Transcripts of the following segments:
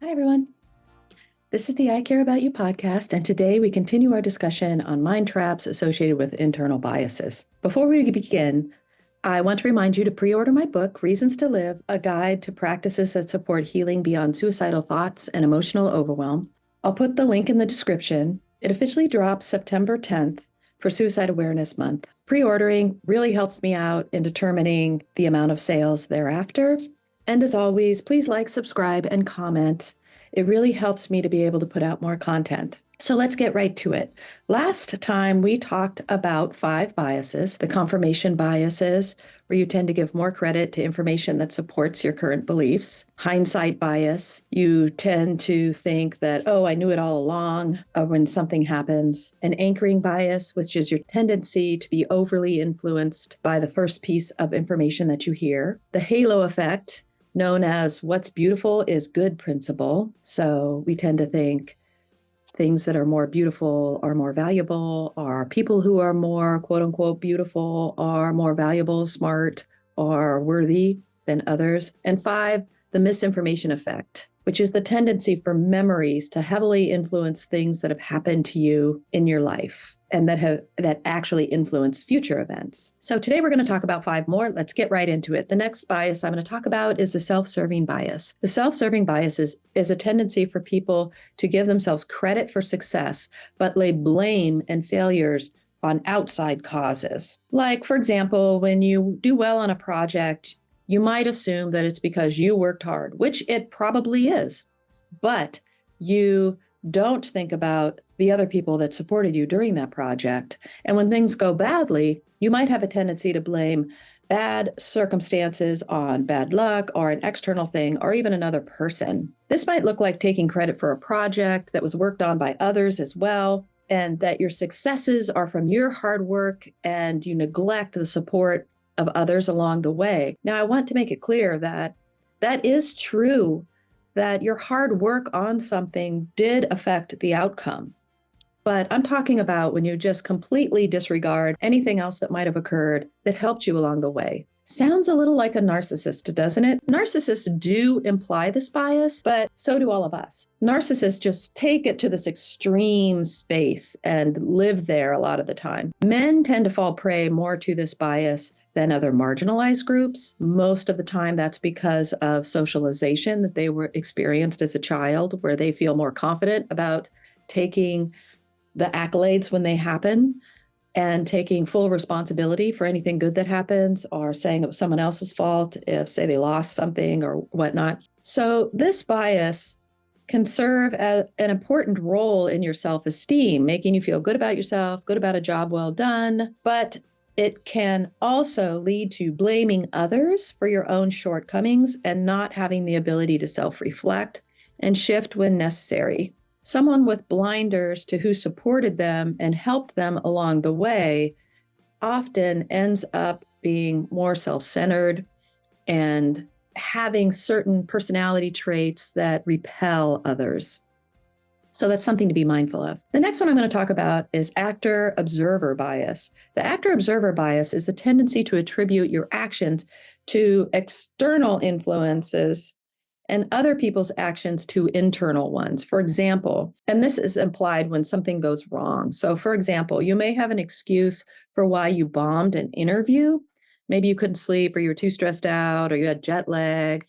Hi, everyone. This is the I Care About You podcast, and today we continue our discussion on mind traps associated with internal biases. Before we begin, I want to remind you to pre order my book, Reasons to Live, a guide to practices that support healing beyond suicidal thoughts and emotional overwhelm. I'll put the link in the description. It officially drops September 10th for Suicide Awareness Month. Pre ordering really helps me out in determining the amount of sales thereafter. And as always, please like, subscribe, and comment. It really helps me to be able to put out more content. So let's get right to it. Last time we talked about 5 biases, the confirmation biases, where you tend to give more credit to information that supports your current beliefs. Hindsight bias, you tend to think that, oh, I knew it all along when something happens. An anchoring bias, which is your tendency to be overly influenced by the first piece of information that you hear. The halo effect, known as what's beautiful is good principle. So we tend to think things that are more beautiful are more valuable, or people who are more quote unquote beautiful are more valuable, smart, or worthy than others. And 5, the misinformation effect, which is the tendency for memories to heavily influence things that have happened to you in your life and that actually influence future events. So today we're going to talk about 5 more. Let's get right into it. The next bias I'm going to talk about is the self-serving bias. The self-serving bias is a tendency for people to give themselves credit for success, but lay blame and failures on outside causes. Like, for example, when you do well on a project, you might assume that it's because you worked hard, which it probably is, but you don't think about the other people that supported you during that project. And when things go badly, you might have a tendency to blame bad circumstances on bad luck or an external thing or even another person. This might look like taking credit for a project that was worked on by others as well, and that your successes are from your hard work and you neglect the support of others along the way. Now, I want to make it clear that that is true, that your hard work on something did affect the outcome. But I'm talking about when you just completely disregard anything else that might have occurred that helped you along the way. Sounds a little like a narcissist, doesn't it? Narcissists do imply this bias, but so do all of us. Narcissists just take it to this extreme space and live there a lot of the time. Men tend to fall prey more to this bias than other marginalized groups. Most of the time, that's because of socialization that they were experienced as a child, where they feel more confident about taking the accolades when they happen and taking full responsibility for anything good that happens, or saying it was someone else's fault if, say, they lost something or whatnot. So this bias can serve as an important role in your self-esteem, making you feel good about yourself, good about a job well done, but it can also lead to blaming others for your own shortcomings and not having the ability to self-reflect and shift when necessary. Someone with blinders to who supported them and helped them along the way often ends up being more self-centered and having certain personality traits that repel others. So that's something to be mindful of. The next one I'm going to talk about is actor-observer bias. The actor-observer bias is the tendency to attribute your actions to external influences and other people's actions to internal ones. For example, and this is implied when something goes wrong. So for example, you may have an excuse for why you bombed an interview. Maybe you couldn't sleep, or you were too stressed out, or you had jet lag,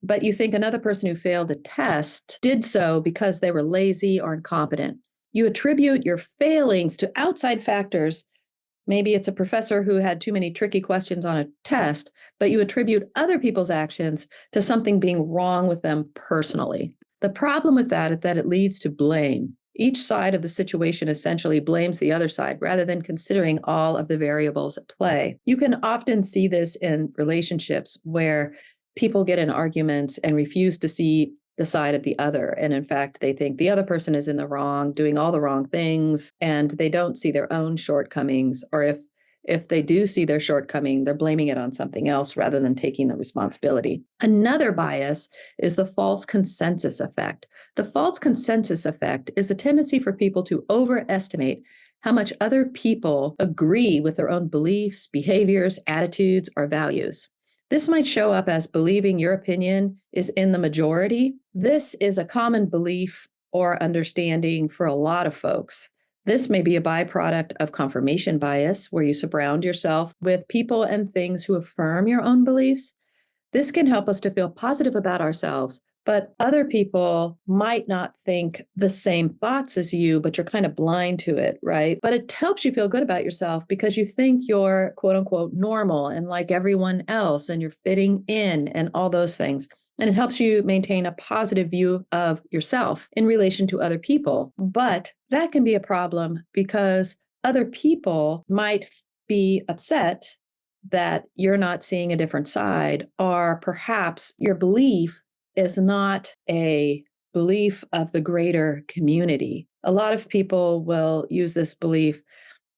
but you think another person who failed a test did so because they were lazy or incompetent. You attribute your failings to outside factors. Maybe it's a professor who had too many tricky questions on a test, but you attribute other people's actions to something being wrong with them personally. The problem with that is that it leads to blame. Each side of the situation essentially blames the other side rather than considering all of the variables at play. You can often see this in relationships where people get in arguments and refuse to see the side of the other. And in fact, they think the other person is in the wrong, doing all the wrong things, and they don't see their own shortcomings. Or if they do see their shortcoming, they're blaming it on something else rather than taking the responsibility. Another bias is the false consensus effect. The false consensus effect is a tendency for people to overestimate how much other people agree with their own beliefs, behaviors, attitudes, or values. This might show up as believing your opinion is in the majority. This is a common belief or understanding for a lot of folks. This may be a byproduct of confirmation bias, where you surround yourself with people and things who affirm your own beliefs. This can help us to feel positive about ourselves, but other people might not think the same thoughts as you, but you're kind of blind to it, right? But it helps you feel good about yourself because you think you're quote unquote normal and like everyone else and you're fitting in and all those things. And it helps you maintain a positive view of yourself in relation to other people. But that can be a problem because other people might be upset that you're not seeing a different side, or perhaps your belief is not a belief of the greater community. A lot of people will use this belief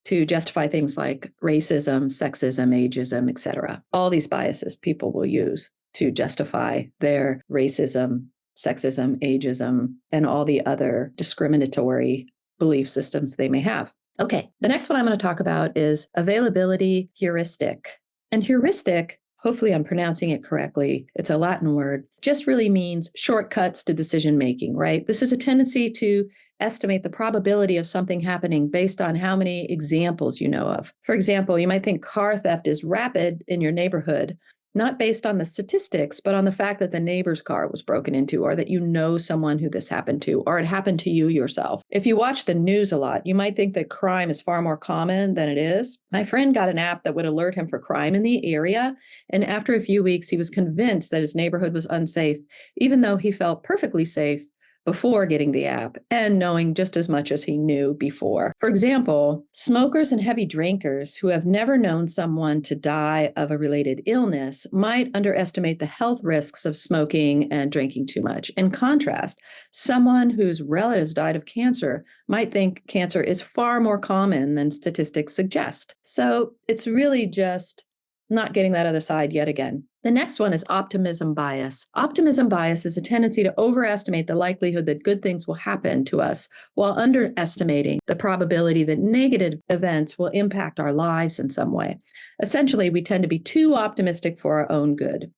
to justify things like racism, sexism, ageism, etc. All these biases people will use to justify their racism, sexism, ageism, and all the other discriminatory belief systems they may have. Okay, the next one I'm going to talk about is availability heuristic. And heuristic, hopefully I'm pronouncing it correctly, it's a Latin word, just really means shortcuts to decision making, right? This is a tendency to estimate the probability of something happening based on how many examples you know of. For example, you might think car theft is rapid in your neighborhood, not based on the statistics, but on the fact that the neighbor's car was broken into, or that you know someone who this happened to, or it happened to you yourself. If you watch the news a lot, you might think that crime is far more common than it is. My friend got an app that would alert him for crime in the area, and after a few weeks, he was convinced that his neighborhood was unsafe, even though he felt perfectly safe before getting the app and knowing just as much as he knew before. For example, smokers and heavy drinkers who have never known someone to die of a related illness might underestimate the health risks of smoking and drinking too much. In contrast, someone whose relatives died of cancer might think cancer is far more common than statistics suggest. So it's really just not getting that other side yet again. The next one is optimism bias. Optimism bias is a tendency to overestimate the likelihood that good things will happen to us while underestimating the probability that negative events will impact our lives in some way. Essentially, we tend to be too optimistic for our own good.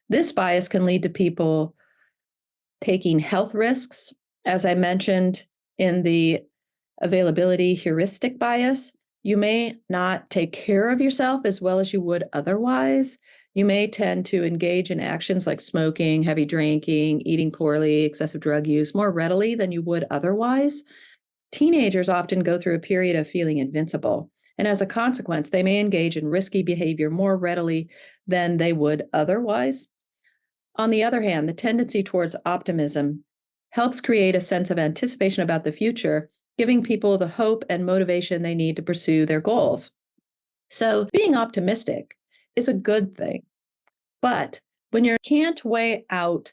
This bias can lead to people taking health risks, as I mentioned in the availability heuristic bias. You may not take care of yourself as well as you would otherwise. You may tend to engage in actions like smoking, heavy drinking, eating poorly, excessive drug use more readily than you would otherwise. Teenagers often go through a period of feeling invincible, and as a consequence, they may engage in risky behavior more readily than they would otherwise. On the other hand, the tendency towards optimism helps create a sense of anticipation about the future, giving people the hope and motivation they need to pursue their goals. So, being optimistic is a good thing. But when you can't weigh out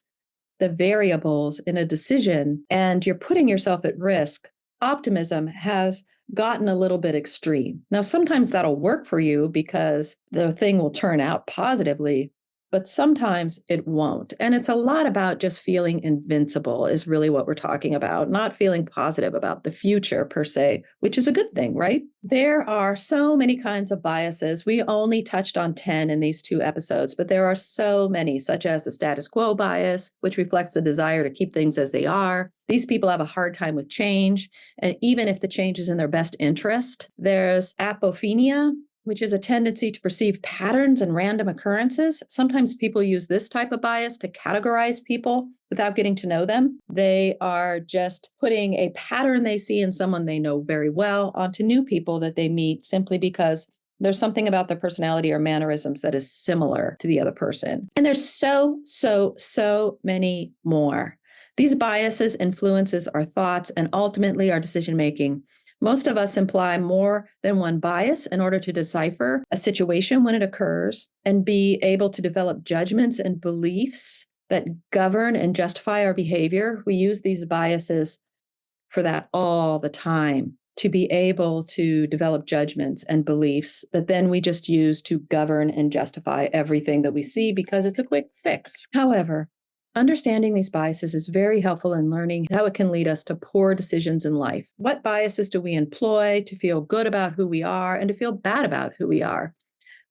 the variables in a decision and you're putting yourself at risk, optimism has gotten a little bit extreme. Now, sometimes that'll work for you because the thing will turn out positively, but sometimes it won't. And it's a lot about just feeling invincible, is really what we're talking about, not feeling positive about the future per se, which is a good thing, right? There are so many kinds of biases. We only touched on 10 in these 2 episodes, but there are so many, such as the status quo bias, which reflects the desire to keep things as they are. These people have a hard time with change, and even if the change is in their best interest. There's apophenia, which is a tendency to perceive patterns and random occurrences. Sometimes people use this type of bias to categorize people without getting to know them. They are just putting a pattern they see in someone they know very well onto new people that they meet simply because there's something about their personality or mannerisms that is similar to the other person. And there's so many more. These biases influences our thoughts and ultimately our decision making. Most of us imply more than one bias in order to decipher a situation when it occurs and be able to develop judgments and beliefs that govern and justify our behavior. We use these biases for that all the time, to be able to develop judgments and beliefs that then we just use to govern and justify everything that we see because it's a quick fix. However, understanding these biases is very helpful in learning how it can lead us to poor decisions in life. What biases do we employ to feel good about who we are and to feel bad about who we are?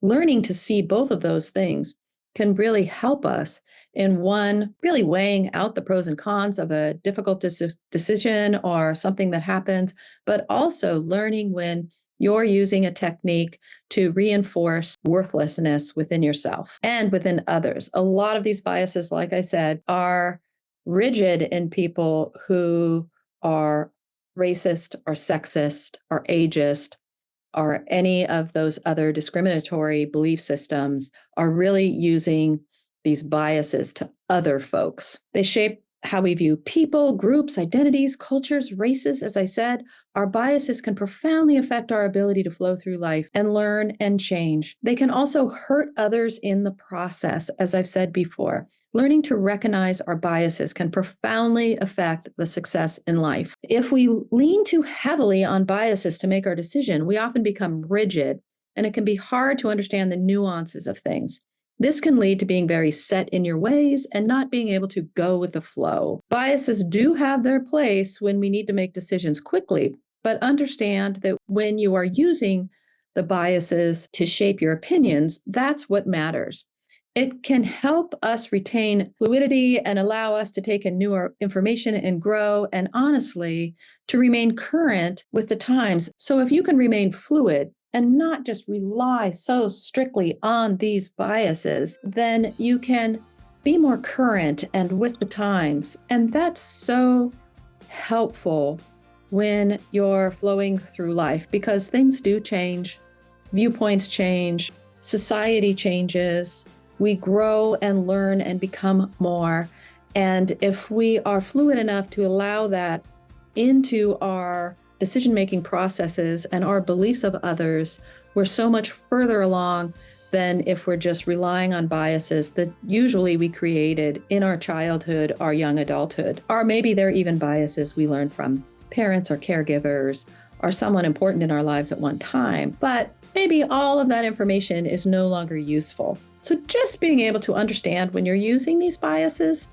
Learning to see both of those things can really help us in one, really weighing out the pros and cons of a difficult decision or something that happens, but also learning when you're using a technique to reinforce worthlessness within yourself and within others. A lot of these biases, like I said, are rigid in people who are racist or sexist or ageist or any of those other discriminatory belief systems are really using these biases to other folks. They shape how we view people, groups, identities, cultures, races. As I said, our biases can profoundly affect our ability to flow through life and learn and change. They can also hurt others in the process, as I've said before. Learning to recognize our biases can profoundly affect the success in life. If we lean too heavily on biases to make our decision, we often become rigid, and it can be hard to understand the nuances of things. This can lead to being very set in your ways and not being able to go with the flow. Biases do have their place when we need to make decisions quickly, but understand that when you are using the biases to shape your opinions, that's what matters. It can help us retain fluidity and allow us to take in newer information and grow, and honestly, to remain current with the times. So if you can remain fluid and not just rely so strictly on these biases, then you can be more current and with the times. And that's so helpful when you're flowing through life because things do change, viewpoints change, society changes. We grow and learn and become more. And if we are fluid enough to allow that into our decision-making processes and our beliefs of others, we're so much further along than if we're just relying on biases that usually we created in our childhood or young adulthood. Or maybe they're even biases we learned from parents or caregivers or someone important in our lives at one time. But maybe all of that information is no longer useful. So just being able to understand when you're using these biases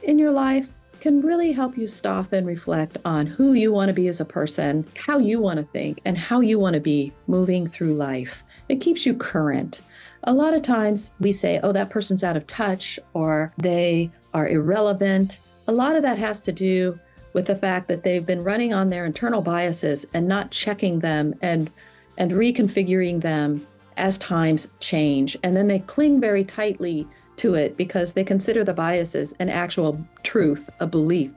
in your life can really help you stop and reflect on who you want to be as a person, how you want to think, and how you want to be moving through life. It keeps you current. A lot of times we say, oh, that person's out of touch or they are irrelevant. A lot of that has to do with the fact that they've been running on their internal biases and not checking them and reconfiguring them as times change. And then they cling very tightly to it because they consider the biases an actual truth, a belief.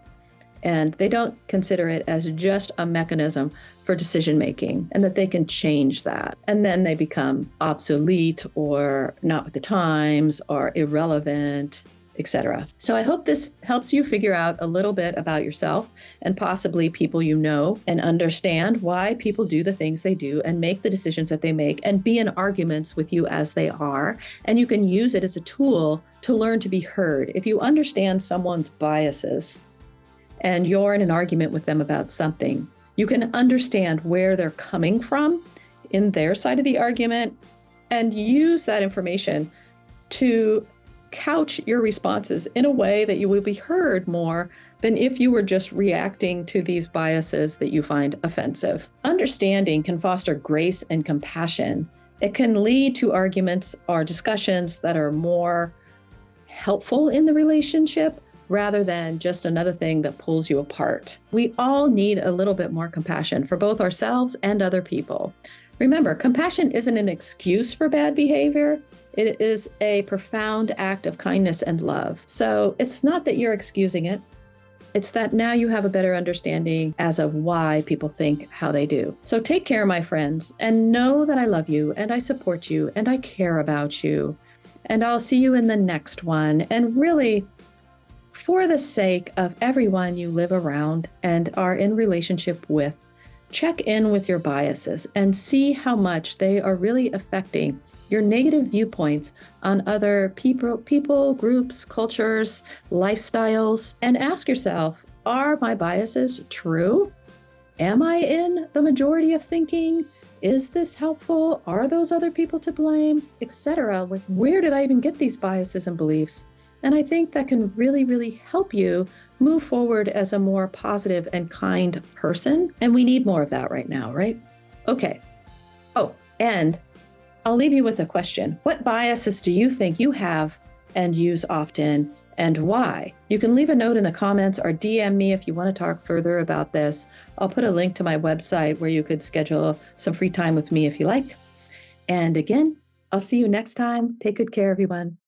And they don't consider it as just a mechanism for decision making and that they can change that. And then they become obsolete or not with the times or irrelevant, etc. So I hope this helps you figure out a little bit about yourself and possibly people you know and understand why people do the things they do and make the decisions that they make and be in arguments with you as they are. And you can use it as a tool to learn to be heard. If you understand someone's biases and you're in an argument with them about something, you can understand where they're coming from in their side of the argument and use that information to couch your responses in a way that you will be heard more than if you were just reacting to these biases that you find offensive. Understanding can foster grace and compassion. It can lead to arguments or discussions that are more helpful in the relationship rather than just another thing that pulls you apart. We all need a little bit more compassion for both ourselves and other people. Remember, compassion isn't an excuse for bad behavior. It is a profound act of kindness and love. So it's not that you're excusing it. It's that now you have a better understanding as of why people think how they do. So take care, my friends, and know that I love you and I support you and I care about you. And I'll see you in the next one. And really, for the sake of everyone you live around and are in relationship with, check in with your biases and see how much they are really affecting your negative viewpoints on other people, groups, cultures, lifestyles, and ask yourself, are my biases true? Am I in the majority of thinking? Is this helpful? Are those other people to blame? Etc. Like, where did I even get these biases and beliefs? And I think that can really, really help you move forward as a more positive and kind person. And we need more of that right now, right? Okay. Oh, and I'll leave you with a question. What biases do you think you have and use often, and why? You can leave a note in the comments or DM me if you want to talk further about this. I'll put a link to my website where you could schedule some free time with me if you like. And again, I'll see you next time. Take good care, everyone.